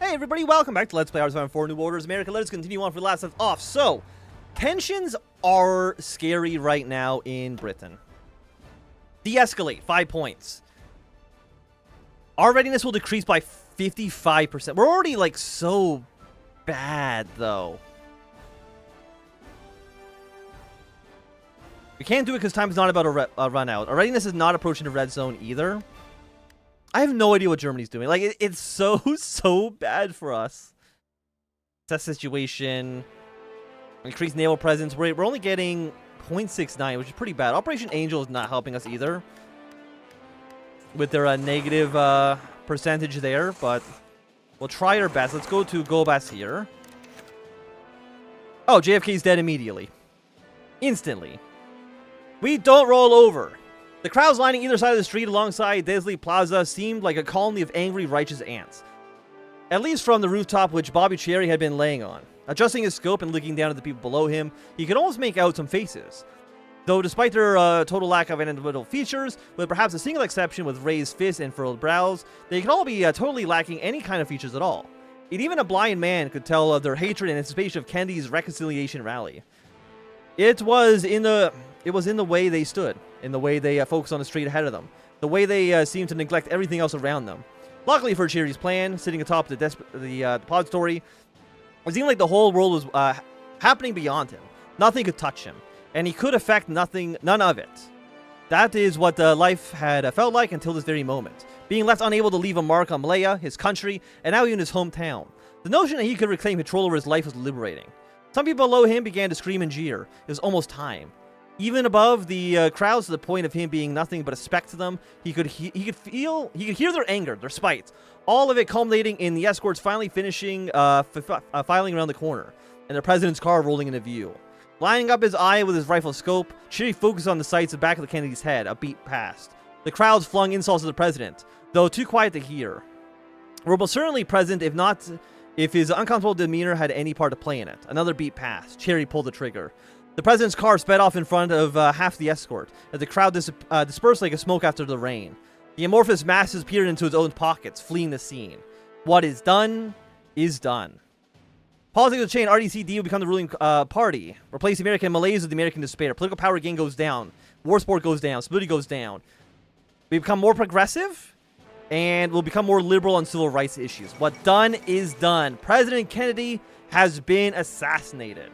Hey everybody, welcome back to Let's Play Hearts of Iron 4 New Orders America. Let us continue on for the last left off. So, tensions are scary right now in Britain. De-escalate, 5 points. Our readiness will decrease by 55%. We're already, like, so bad, though. We can't do it because time is not about a run out. Our readiness is not approaching the red zone either. I have no idea what Germany's doing. Like, it's so bad for us. Test situation. Increased naval presence. We're only getting 0.69, which is pretty bad. Operation Angel is not helping us either. With their negative percentage there, but we'll try our best. Let's go to Gobas here. Oh, JFK's dead immediately. Instantly. We don't roll over. The crowds lining either side of the street alongside Desley Plaza seemed like a colony of angry, righteous ants. At least from the rooftop which Bobby Cherry had been laying on. Adjusting his scope and looking down at the people below him, he could almost make out some faces. Though despite their total lack of individual features, with perhaps a single exception with raised fists and furrowed brows, they could all be totally lacking any kind of features at all. And even a blind man could tell of their hatred and anticipation of Kennedy's reconciliation rally. It was in the way they stood, in the way they focused on the street ahead of them, the way they seemed to neglect everything else around them. Luckily for Cherry's plan, sitting atop the depository, it seemed like the whole world was happening beyond him. Nothing could touch him, and he could affect none of it. That is what life had felt like until this very moment, being left unable to leave a mark on Malaya, his country, and now even his hometown. The notion that he could reclaim control over his life was liberating. Some people below him began to scream and jeer. It was almost time. Even above the crowds, to the point of him being nothing but a speck to them, he could hear their anger, their spite. All of it culminating in the escorts finally finishing filing around the corner, and the president's car rolling into view. Lining up his eye with his rifle scope, Cherry focused on the sights at the back of the Kennedy's head, a beat past. The crowds flung insults at the president, though too quiet to hear. Were most certainly present, if his uncomfortable demeanor had any part to play in it. Another beat passed. Cherry pulled the trigger. The president's car sped off in front of half the escort, as the crowd dispersed like a smoke after the rain. The amorphous masses peered into his own pockets, fleeing the scene. What is done, is done. Politics will change. RDCD will become the ruling party. Replace the American malaise with the American despair. Political power again goes down. War sport goes down. Stability goes down. We become more progressive, and we'll become more liberal on civil rights issues. What done is done. President Kennedy has been assassinated.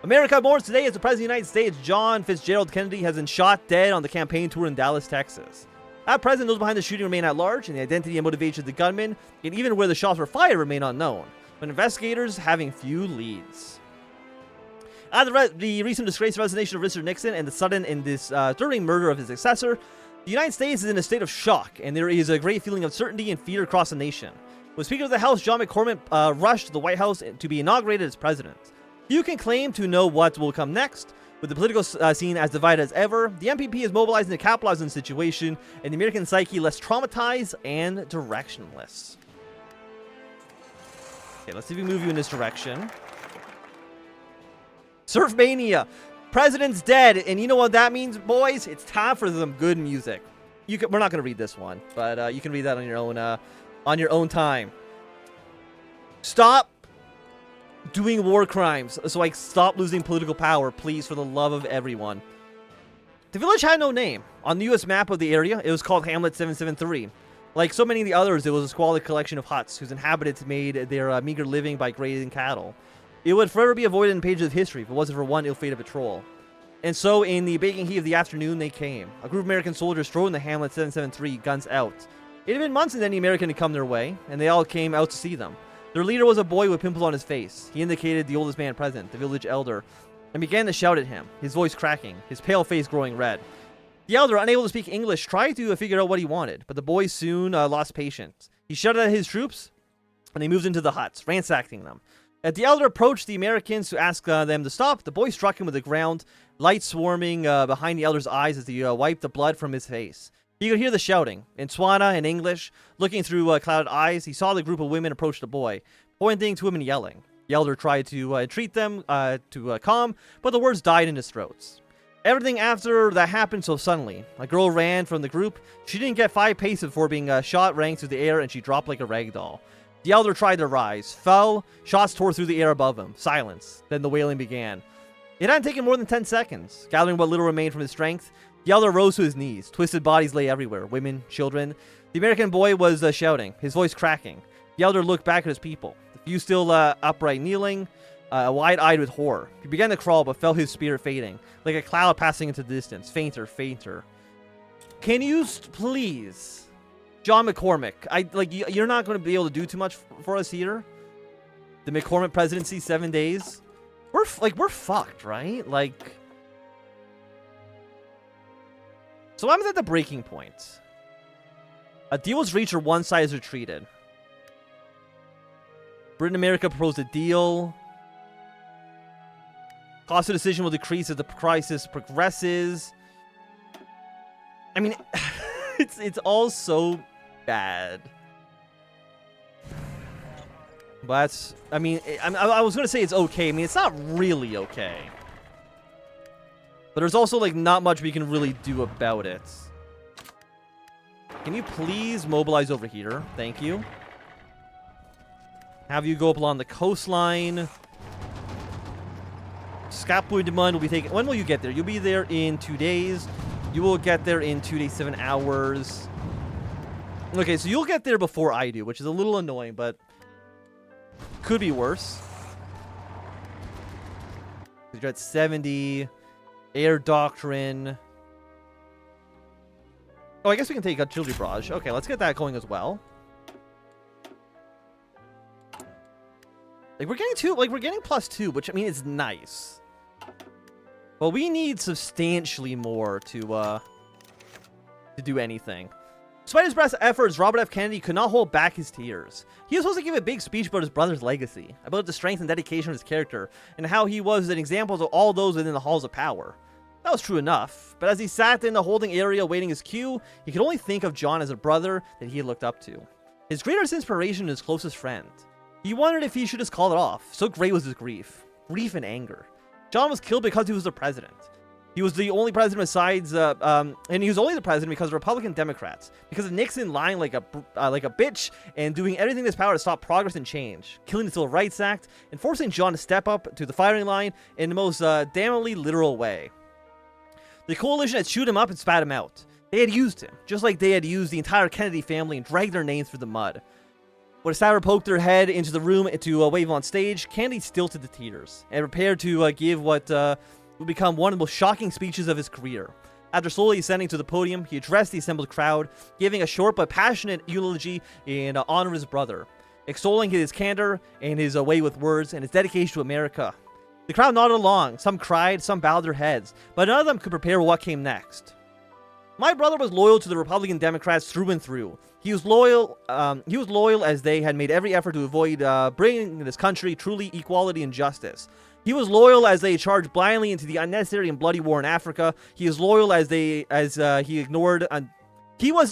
America mourns today as the President of the United States, John Fitzgerald Kennedy, has been shot dead on the campaign tour in Dallas, Texas. That president, those behind the shooting remain at large, and the identity and motivation of the gunman, and even where the shots were fired, remain unknown, but investigators having few leads. After the recent disgraceful resignation of Richard Nixon and the sudden and disturbing murder of his successor, the United States is in a state of shock, and there is a great feeling of uncertainty and fear across the nation. When Speaker of the House, John McCormick, rushed to the White House to be inaugurated as president. Few can claim to know what will come next. With the political scene as divided as ever, the MPP is mobilizing to capitalize on the situation, and the American psyche less traumatized and directionless. Okay, let's see if we move you in this direction. Surfmania! President's dead, and you know what that means, boys? It's time for some good music. We're not going to read this one, but you can read that on your own time. Stop doing war crimes, so I stop losing political power, please, for the love of everyone. The village had no name. On the U.S. map of the area, it was called Hamlet 773. Like so many of the others, it was a squalid collection of huts whose inhabitants made their meager living by grazing cattle. It would forever be avoided in pages of history if it wasn't for one ill-fated patrol. And so, in the baking heat of the afternoon, they came. A group of American soldiers strode in the Hamlet 773, guns out. It had been months since any American had come their way, and they all came out to see them. Their leader was a boy with pimples on his face. He indicated the oldest man present, the village elder, and began to shout at him, his voice cracking, his pale face growing red. The elder, unable to speak English, tried to figure out what he wanted, but the boy soon lost patience. He shouted at his troops, and they moved into the huts, ransacking them. As the elder approached the Americans to ask them to stop, the boy struck him with the ground, light swarming behind the elder's eyes as he wiped the blood from his face. He could hear the shouting. In Tswana, in English, looking through clouded eyes, he saw the group of women approach the boy, pointing to him and yelling. The elder tried to entreat them to calm, but the words died in his throats. Everything after that happened so suddenly. A girl ran from the group. She didn't get 5 paces before being shot, rang through the air, and she dropped like a rag doll. The elder tried to rise, fell, shots tore through the air above him. Silence. Then the wailing began. It hadn't taken more than 10 seconds. Gathering what little remained from his strength, the elder rose to his knees. Twisted bodies lay everywhere. Women, children. The American boy was shouting, his voice cracking. The elder looked back at his people. The few still upright, kneeling, wide-eyed with horror. He began to crawl, but felt his spirit fading, like a cloud passing into the distance. Fainter, fainter. Can you please... John McCormick, you're not going to be able to do too much for us here. The McCormick presidency, 7 days. We're fucked, right? Like, so I'm at the breaking point. A deal was reached or one side has retreated. Britain and America proposed a deal. Cost of decision will decrease as the crisis progresses. I mean, it's all so bad. But I mean, I was gonna say it's okay. I mean, it's not really okay. But there's also like not much we can really do about it. Can you please mobilize over here? Thank you. Have you go up along the coastline. Scapui Demand will be taken. When will you get there? You'll be there in 2 days. You will get there in 2 days, 7 hours. Okay, so you'll get there before I do, which is a little annoying, but could be worse. You're at 70. Air Doctrine. Oh, I guess we can take Artillery Barrage. Okay, let's get that going as well. Like, we're getting +2, which, I mean, is nice. But we need substantially more to do anything. Despite his best efforts, Robert F. Kennedy could not hold back his tears. He was supposed to give a big speech about his brother's legacy, about the strength and dedication of his character, and how he was an example to all those within the halls of power. That was true enough, but as he sat in the holding area waiting his cue, he could only think of John as a brother that he had looked up to. His greatest inspiration and his closest friend. He wondered if he should just call it off, so great was his grief. Grief and anger. John was killed because he was the president. He was the only president besides, and he was only the president because of Republican Democrats. Because of Nixon lying like a bitch and doing everything in his power to stop progress and change. Killing the Civil Rights Act and forcing John to step up to the firing line in the most damnably literal way. The coalition had chewed him up and spat him out. They had used him, just like they had used the entire Kennedy family and dragged their names through the mud. When a staffer poked their head into the room to wave on stage, Kennedy stilted the tears and prepared to give what would become one of the most shocking speeches of his career. After slowly ascending to the podium, he addressed the assembled crowd, giving a short but passionate eulogy in honor of his brother, extolling his candor and his way with words and his dedication to America. The crowd nodded along. Some cried, some bowed their heads, but none of them could prepare what came next. My brother was loyal to the Republican Democrats through and through. He was loyal as they had made every effort to avoid bringing this country truly equality and justice. He was loyal as they charged blindly into the unnecessary and bloody war in Africa. He was loyal as he was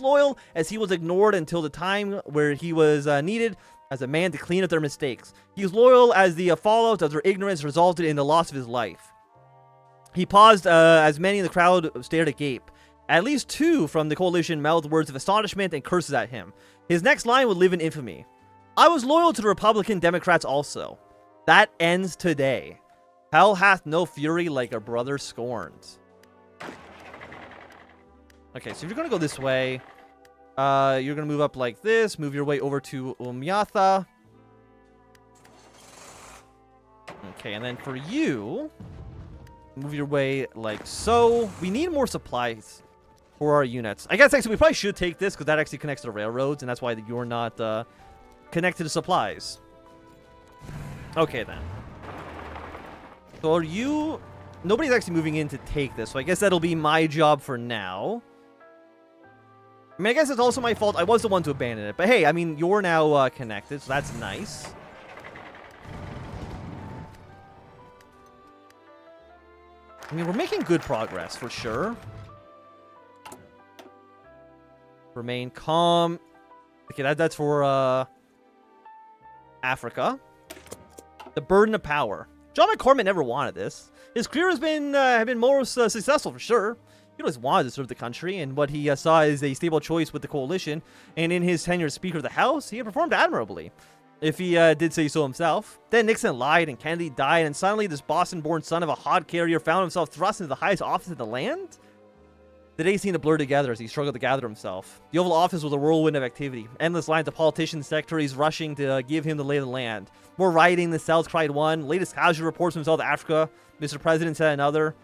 loyal as he was ignored until the time where he was needed as a man to clean up their mistakes. He was loyal as the fallout of their ignorance resulted in the loss of his life. He paused as many in the crowd stared agape. At least 2 from the coalition mouthed words of astonishment and curses at him. His next line would live in infamy. I was loyal to the Republican Democrats also. That ends today. Hell hath no fury like a brother scorned. Okay, so if you're going to go this way, you're going to move up like this, move your way over to Umyatha. Okay, and then for you, move your way like so. We need more supplies for our units. I guess actually we probably should take this because that actually connects to the railroads, and that's why you're not connected to supplies. Okay, then. So are you... Nobody's actually moving in to take this, so I guess that'll be my job for now. I mean, I guess it's also my fault. I was the one to abandon it. But hey, I mean, you're now connected, so that's nice. I mean, we're making good progress, for sure. Remain calm. Okay, that's for Africa. The burden of power. John McCorman never wanted this. His career has been more successful for sure. He always wanted to serve the country, and what he saw is a stable choice with the coalition. And in his tenure as Speaker of the House, he had performed admirably. if he did say so himself. Then Nixon lied and Kennedy died, and suddenly this Boston-born son of a hod carrier found himself thrust into the highest office in the land? The days seemed to blur together as he struggled to gather himself. The Oval Office was a whirlwind of activity. Endless lines of politicians and secretaries rushing to give him the lay of the land. More rioting, the cells cried one. Latest casualty reports from South Africa. Mr. President said another.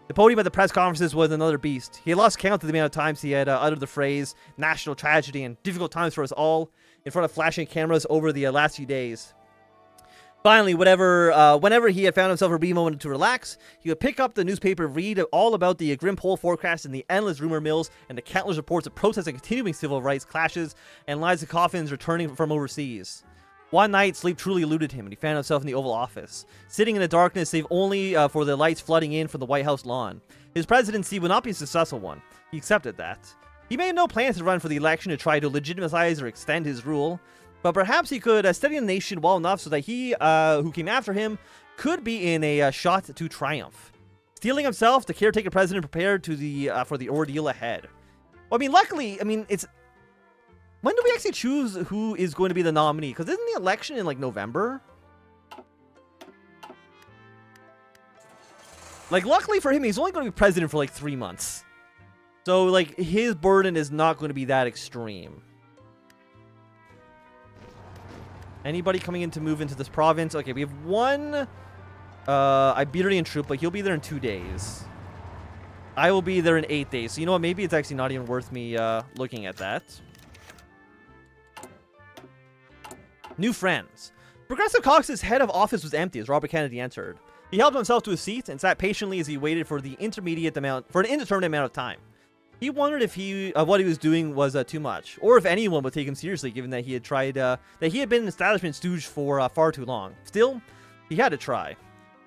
The podium at the press conferences was another beast. He had lost count of the amount of times he had uttered the phrase, national tragedy and difficult times for us all, in front of flashing cameras over the last few days. Finally, whenever he had found himself a brief moment to relax, he would pick up the newspaper, read all about the grim poll forecasts and the endless rumor mills and the countless reports of protests and continuing civil rights clashes and lives of coffins returning from overseas. One night, sleep truly eluded him, and he found himself in the Oval Office, sitting in the darkness save only for the lights flooding in from the White House lawn. His presidency would not be a successful one. He accepted that. He made no plans to run for the election to try to legitimize or extend his rule, but perhaps he could steady the nation well enough so that he, who came after him, could be in a shot to triumph. Steeling himself, the caretaker president prepared to for the ordeal ahead. Well, I mean, luckily, it's... When do we actually choose who is going to be the nominee? Because isn't the election in, like, November? Like, luckily for him, he's only going to be president for, like, 3 months. So, like, his burden is not going to be that extreme. Anybody coming in to move into this province? Okay, we have one Iberian troop, but he'll be there in 2 days. I will be there in 8 days. So, you know what? Maybe it's actually not even worth me looking at that. New friends. Progressive Caucus's head of office was empty as Robert Kennedy entered. He helped himself to a seat and sat patiently as he waited for an indeterminate amount of time. He wondered if what he was doing was too much, or if anyone would take him seriously, given that he had been an establishment stooge for far too long. Still, he had to try.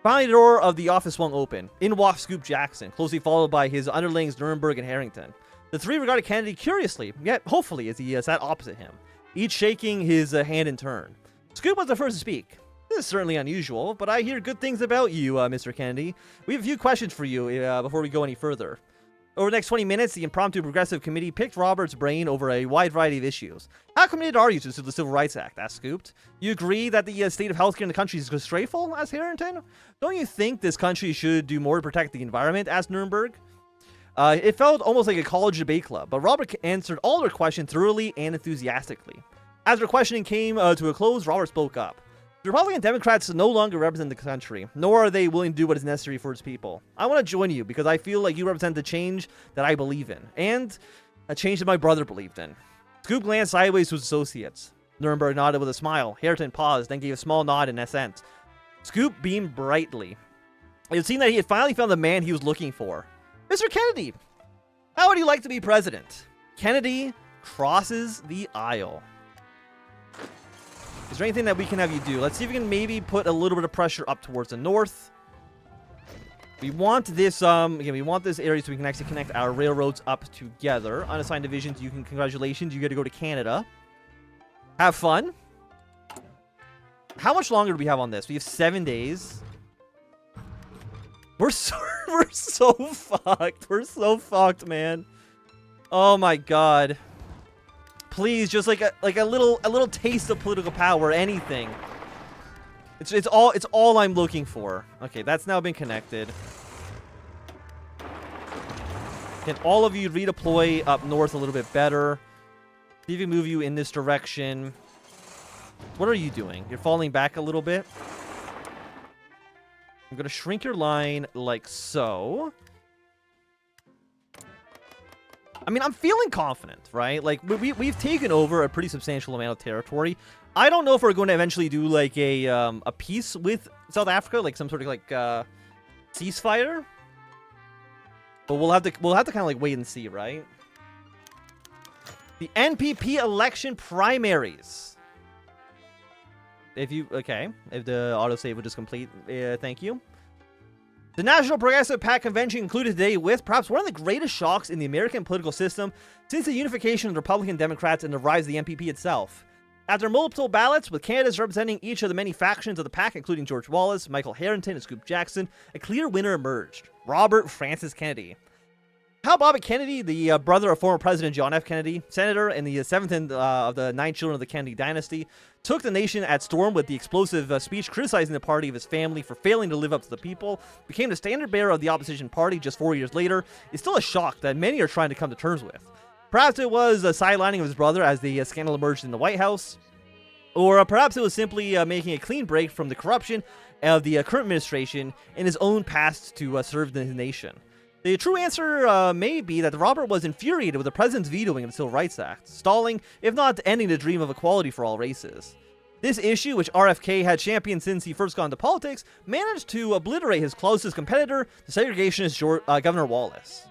Finally, the door of the office swung open. In walked Scoop Jackson, closely followed by his underlings Nuremberg and Harrington. The three regarded Kennedy curiously, yet hopefully, as he sat opposite him, each shaking his hand in turn. Scoop was the first to speak. This is certainly unusual, but I hear good things about you, Mr. Kennedy. We have a few questions for you before we go any further. Over the next 20 minutes, the impromptu Progressive Committee picked Robert's brain over a wide variety of issues. How committed are you to the Civil Rights Act? Asked Scoop. You agree that the state of healthcare in the country is disgraceful? Asked Harrington. Don't you think this country should do more to protect the environment? Asked Nuremberg. It felt almost like a college debate club, but Robert answered all their questions thoroughly and enthusiastically. As their questioning came to a close, Robert spoke up. The Republican Democrats no longer represent the country, nor are they willing to do what is necessary for its people. I want to join you because I feel like you represent the change that I believe in, and a change that my brother believed in. Scoop glanced sideways to his associates. Nuremberg nodded with a smile. Harrington paused, then gave a small nod in assent. Scoop beamed brightly. It seemed that he had finally found the man he was looking for. Mr. Kennedy, how would you like to be president? Kennedy crosses the aisle. Is there anything that we can have you do? Let's see if we can maybe put a little bit of pressure up towards the north. We want this, again, we want this area so we can actually connect our railroads up together. Unassigned divisions, congratulations, you get to go to Canada. Have fun. How much longer do we have on this? We have 7 days. We're so fucked. We're so fucked, man. Oh my god. Please, just like a little taste of political power, anything. It's all I'm looking for. Okay, that's now been connected. Can all of you redeploy up north a little bit better? See if we move you in this direction. What are you doing? You're falling back a little bit. I'm gonna shrink your line like so. I mean, I'm feeling confident, right? Like, we've taken over a pretty substantial amount of territory. I don't know if we're going to eventually do, like, a peace with South Africa, like some sort of, like, ceasefire. But we'll have to kind of, like, wait and see, right? The NPP election primaries. If the autosave would just complete, thank you. The National Progressive PAC Convention concluded today with perhaps one of the greatest shocks in the American political system since the unification of the Republican Democrats and the rise of the NPP itself. After multiple ballots, with candidates representing each of the many factions of the PAC, including George Wallace, Michael Harrington, and Scoop Jackson, a clear winner emerged: Robert Francis Kennedy. Hal Bobbitt Kennedy, the brother of former President John F. Kennedy, senator and the seventh of the 9 children of the Kennedy dynasty, took the nation at storm with the explosive speech criticizing the party of his family for failing to live up to the people, became the standard bearer of the opposition party just 4 years later, is still a shock that many are trying to come to terms with. Perhaps it was a sidelining of his brother as the scandal emerged in the White House, or perhaps it was simply making a clean break from the corruption of the current administration and his own past to serve the nation. The true answer may be that Robert was infuriated with the president's vetoing of the Civil Rights Act, stalling, if not ending the dream of equality for all races. This issue, which RFK had championed since he first got into politics, managed to obliterate his closest competitor, the segregationist Governor Wallace.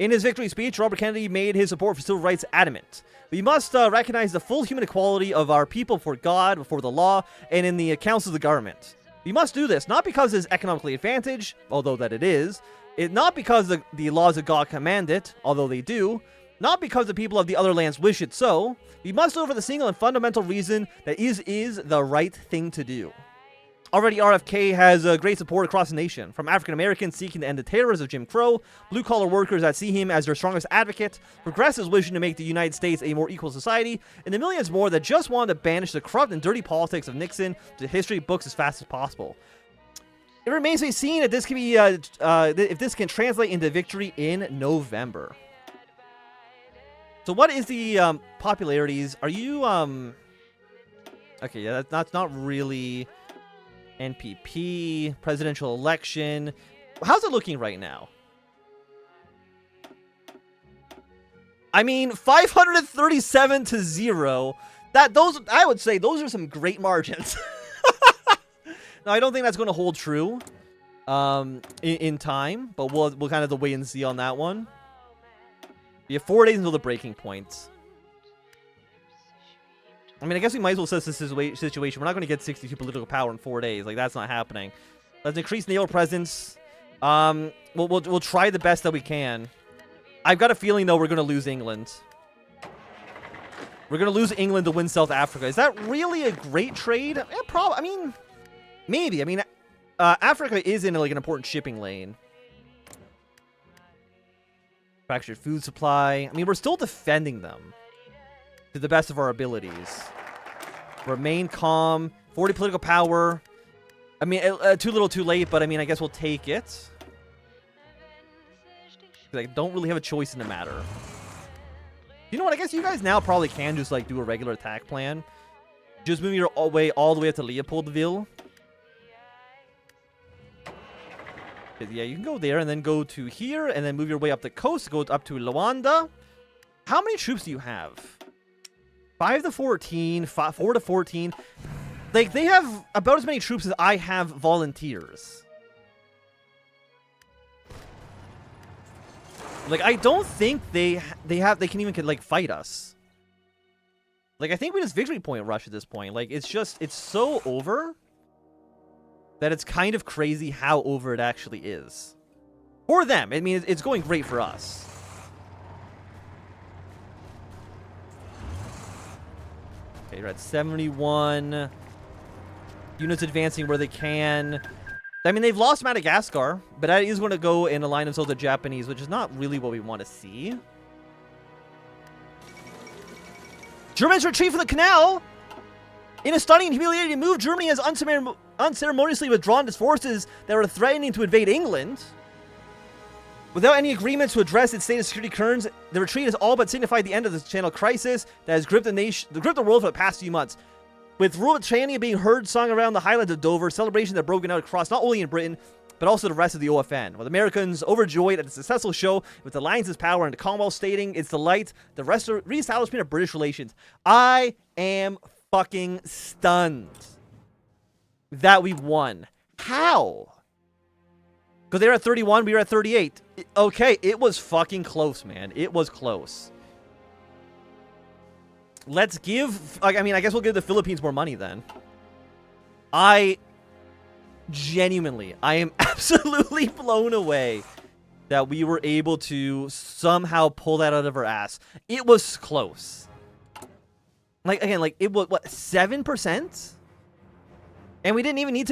In his victory speech, Robert Kennedy made his support for civil rights adamant. We must recognize the full human equality of our people before God, before the law, and in the councils of the government. We must do this, not because it is economically advantaged, although that it is, not because the laws of God command it, although they do, not because the people of the other lands wish it so. We must do it for the single and fundamental reason that is the right thing to do. Already, RFK has great support across the nation, from African Americans seeking to end the terrors of Jim Crow, blue-collar workers that see him as their strongest advocate, progressives wishing to make the United States a more equal society, and the millions more that just want to banish the corrupt and dirty politics of Nixon to history books as fast as possible. It remains to be seen if this can be if this can translate into victory in November. So, what is the popularities? Are you Okay, yeah, that's not really NPP presidential election. How's it looking right now? I mean, 537 to 0. I would say those are some great margins. Now, I don't think that's going to hold true in time, but we'll kind of have to wait and see on that one. We have 4 days until the breaking point. I mean, I guess we might as well assess this situation. We're not going to get 62 political power in 4 days. Like, that's not happening. Let's increase naval presence. We'll try the best that we can. I've got a feeling, though, we're going to lose England. We're going to lose England to win South Africa. Is that really a great trade? Yeah, probably. I mean, maybe. I mean, Africa is in, like, an important shipping lane. Fractured food supply. I mean, we're still defending them to the best of our abilities. Remain calm. 40 political power. I mean, too little too late, but I mean, I guess we'll take it. I don't really have a choice in the matter. You know what? I guess you guys now probably can just, like, do a regular attack plan. Just move your way all the way up to Leopoldville. Yeah, you can go there and then go to here and then move your way up the coast, go up to Luanda. How many troops do you have? 5 to 14, 4 to 14. Like, they have about as many troops as I have volunteers. Like, I don't think they can even, like, fight us. Like, I think we just victory point rush at this point. Like, it's so over that it's kind of crazy how over it actually is. For them. I mean, it's going great for us. Okay, you're at 71. Units advancing where they can. I mean, they've lost Madagascar, but that is going to go and align themselves with the Japanese, which is not really what we want to see. Germans retreat from the canal. In a stunning and humiliating move, Germany has unceremoniously withdrawn its forces that were threatening to invade England. Without any agreement to address its state of security concerns, the retreat has all but signified the end of the Channel crisis that has gripped the world for the past few months. With Rule Britannia being heard sung around the highlands of Dover, celebrations have broken out across not only in Britain, but also the rest of the OFN. With Americans overjoyed at the successful show, with the Alliance's power and the Commonwealth stating its delight, the re-establishment of British relations. I am fucking stunned that we won. How? Because they were at 31, we were at 38. Okay, it was fucking close, man. It was close. Let's give... I mean, I guess we'll give the Philippines more money then. I am absolutely blown away that we were able to somehow pull that out of our ass. It was close. Like, again, like, it was, what, 7%? And we didn't even need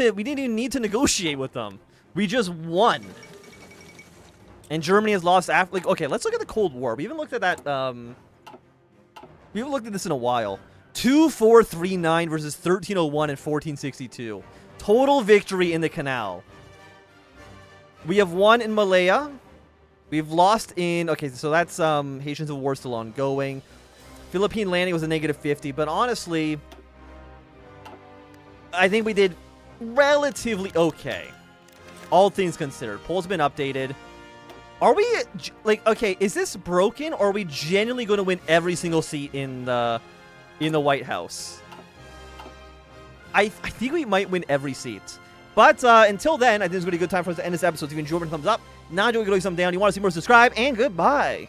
to negotiate with them. We just won. And Germany has lost after, like, okay, let's look at the Cold War. We haven't looked at that, we haven't looked at this in a while. 2439 versus 1301 and 1462. Total victory in the Canal. We have won in Malaya. We've lost in... Okay, so that's Haitian Civil War still ongoing. Philippine landing was a -50, but honestly, I think we did relatively okay. All things considered. Poll's been updated. Are we... Like, okay, is this broken, or are we genuinely going to win every single seat in the White House? I think we might win every seat. But until then, I think it's going to be a good time for us to end this episode. If you enjoyed, thumbs up. Not enjoying, thumbs down. You want to see more, subscribe, and goodbye.